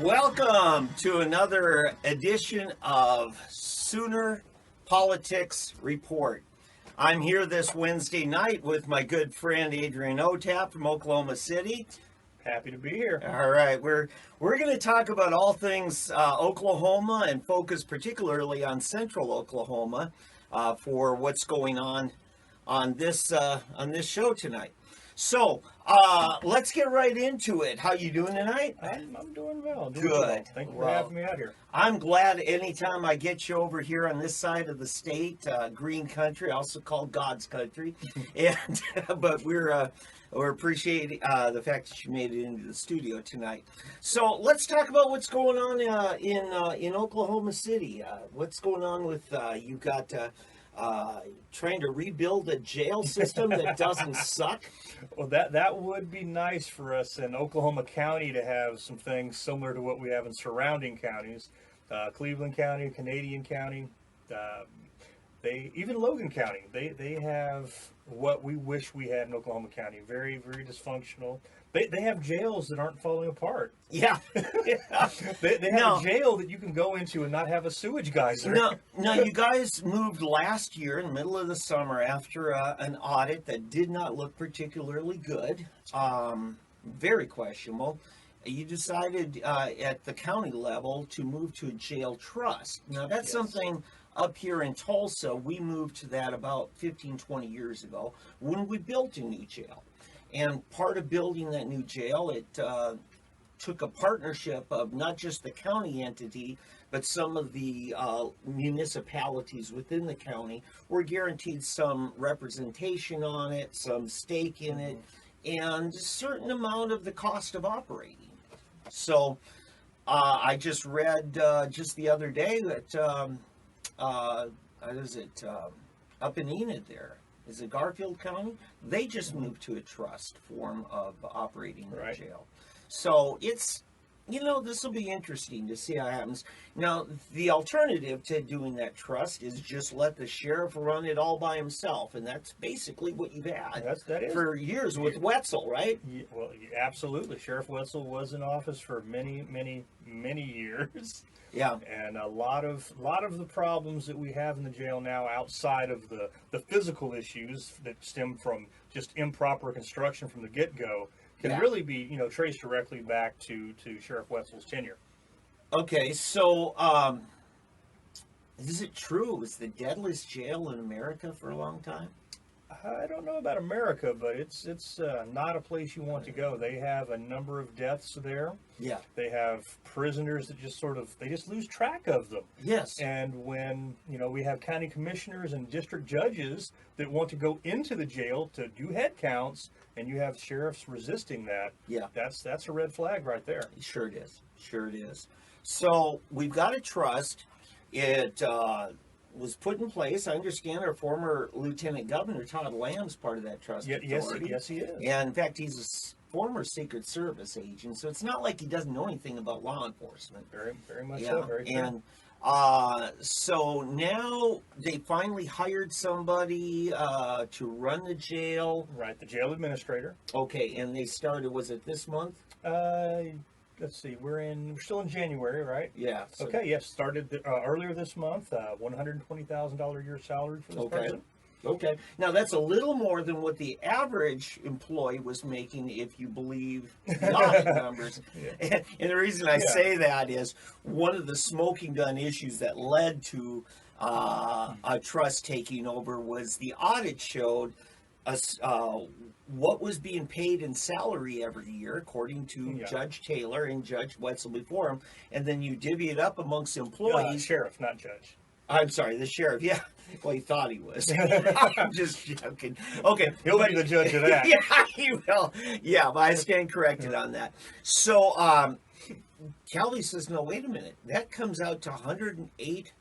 Welcome to another edition of Sooner Politics Report. I'm here this Wednesday night with my good friend Adrian Otap from Oklahoma City. Happy to be here. All right, we're going to talk about all things Oklahoma and focus particularly on Central Oklahoma for what's going on this show tonight. So let's get right into it. How you doing tonight? I'm doing well. Good. Thank you for having me out here. I'm glad anytime I get you over here on this side of the state, green country, also called God's country, and but we're appreciate the fact that you made it into the studio tonight. So let's talk about what's going on in Oklahoma City. What's going on with you got trying to rebuild a jail system that doesn't suck? Well, that would be nice for us in Oklahoma County to have some things similar to what we have in surrounding counties. Cleveland County, Canadian County, even Logan County. They have what we wish we had in Oklahoma County. Very, very dysfunctional. They have jails that aren't falling apart. Yeah. They have a jail that you can go into and not have a sewage geyser. No, you guys moved last year in the middle of the summer after an audit that did not look particularly good. Very questionable. You decided at the county level to move to a jail trust. Now, that's something up here in Tulsa. We moved to that about 15, 20 years ago when we built a new jail. And part of building that new jail, it took a partnership of not just the county entity, but some of the municipalities within the county were guaranteed some representation on it, some stake in it, and a certain amount of the cost of operating. So I just read just the other day that, up in Enid there, is it Garfield County? They just moved to a trust form of operating the jail. So it's, this will be interesting to see how it happens. Now, the alternative to doing that trust is just let the sheriff run it all by himself. And that's basically what you've had for years with Wetzel, right? Yeah, well, absolutely. Sheriff Wetzel was in office for many, many, many years. Yeah. And a lot of the problems that we have in the jail now, outside of the physical issues that stem from just improper construction from the get-go, can really be, traced directly back to Sheriff Wetzel's tenure. Okay, so is it true it was the deadliest jail in America for a long time? I don't know about America, but it's not a place you want to go. They have a number of deaths there. Yeah. They have prisoners that just they just lose track of them. Yes. And when, we have county commissioners and district judges that want to go into the jail to do head counts, and you have sheriffs resisting that. Yeah. That's a red flag right there. Sure it is. Sure it is. So we've got a trust. It was put in place. I understand our former Lieutenant Governor Todd Lamb's part of that trust authority. Yes, he is. And in fact, he's a former Secret Service agent, so it's not like he doesn't know anything about law enforcement. Very, very much so. Very true. And so now they finally hired somebody to run the jail. Right, the jail administrator. Okay, and they started. Was it this month? Let's see. We're still in January, right? Yeah. So, okay. Yes. Started earlier this month. $120,000 a year salary for this person. Okay. Now that's a little more than what the average employee was making, if you believe the audit numbers. And the reason I say that is one of the smoking gun issues that led to a trust taking over was the audit showed us what was being paid in salary every year, according to Judge Taylor and Judge Wetzel before him, and then you divvy it up amongst employees. Sheriff, not judge. I'm sorry, the sheriff. Yeah, well, he thought he was. I'm just joking. Okay, he'll be the judge of that. Yeah, he will. Yeah, but I stand corrected on that. So, Calvi says, no, wait a minute. That comes out to $108,000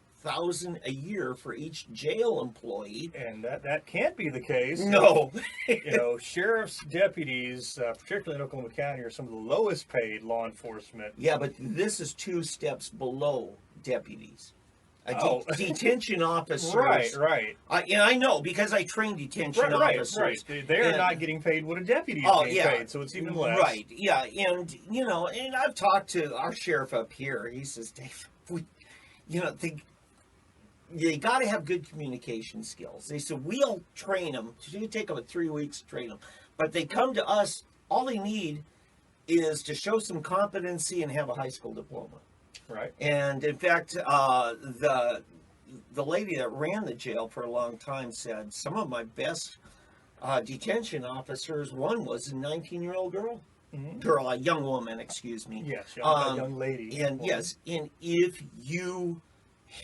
a year for each jail employee, and that can't be the case. No. Sheriff's deputies, particularly in Oklahoma County, are some of the lowest paid law enforcement. Yeah, but this is 2 steps below deputies. Oh. Detention officers. Right. I know because I train detention officers. Right. They are And- not getting paid what a deputy is Oh, getting yeah. paid, so it's even less. Right, yeah, and and I've talked to our sheriff up here. He says, Dave, they got to have good communication skills. They said we'll train them. It's going to take them 3 weeks to train them, but they come to us. All they need is to show some competency and have a high school diploma. Right. And in fact, the lady that ran the jail for a long time said some of my best detention officers. One was a 19-year-old girl. Girl, a young woman, excuse me. Yes, a young lady. And woman. yes, and if you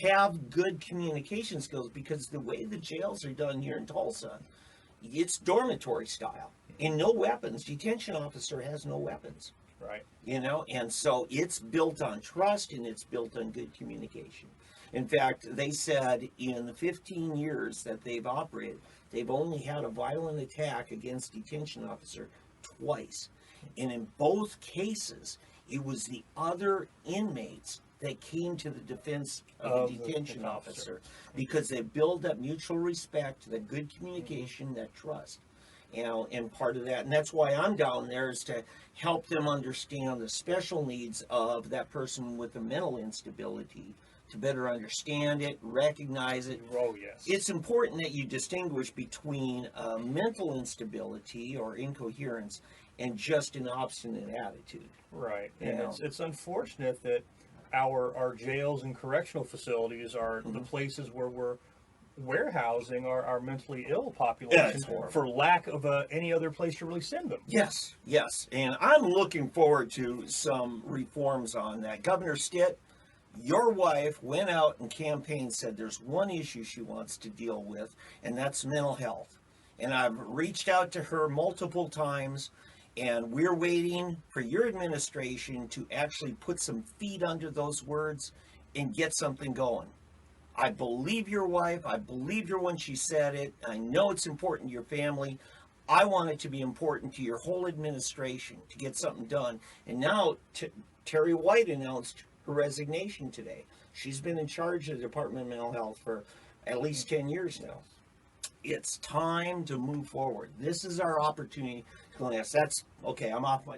have good communication skills, because the way the jails are done here in Tulsa, it's dormitory style and no weapons. Detention officer has no weapons. Right. And so it's built on trust and it's built on good communication. In fact, they said in the 15 years that they've operated, they've only had a violent attack against detention officer twice. And in both cases, it was the other inmates that came to the defense of the detention officer because they build up mutual respect, that good communication, that trust. And part of that, and that's why I'm down there, is to help them understand the special needs of that person with the mental instability, to better understand it, recognize it. Oh, yes. It's important that you distinguish between mental instability or incoherence and just an obstinate attitude. Right. And it's unfortunate that our jails and correctional facilities are the places where we're warehousing our mentally ill population for lack of any other place to really send them. Yes. And I'm looking forward to some reforms on that. Governor Stitt, your wife went out and campaigned, said there's one issue she wants to deal with, and that's mental health. And I've reached out to her multiple times, and we're waiting for your administration to actually put some feet under those words and get something going. I believe your wife. I believed her when she said it. I know it's important to your family. I want it to be important to your whole administration to get something done. And now Terry White announced her resignation today. She's been in charge of the Department of Mental Health for at least 10 years now. It's time to move forward. This is our opportunity to go. That's okay. I'm off my...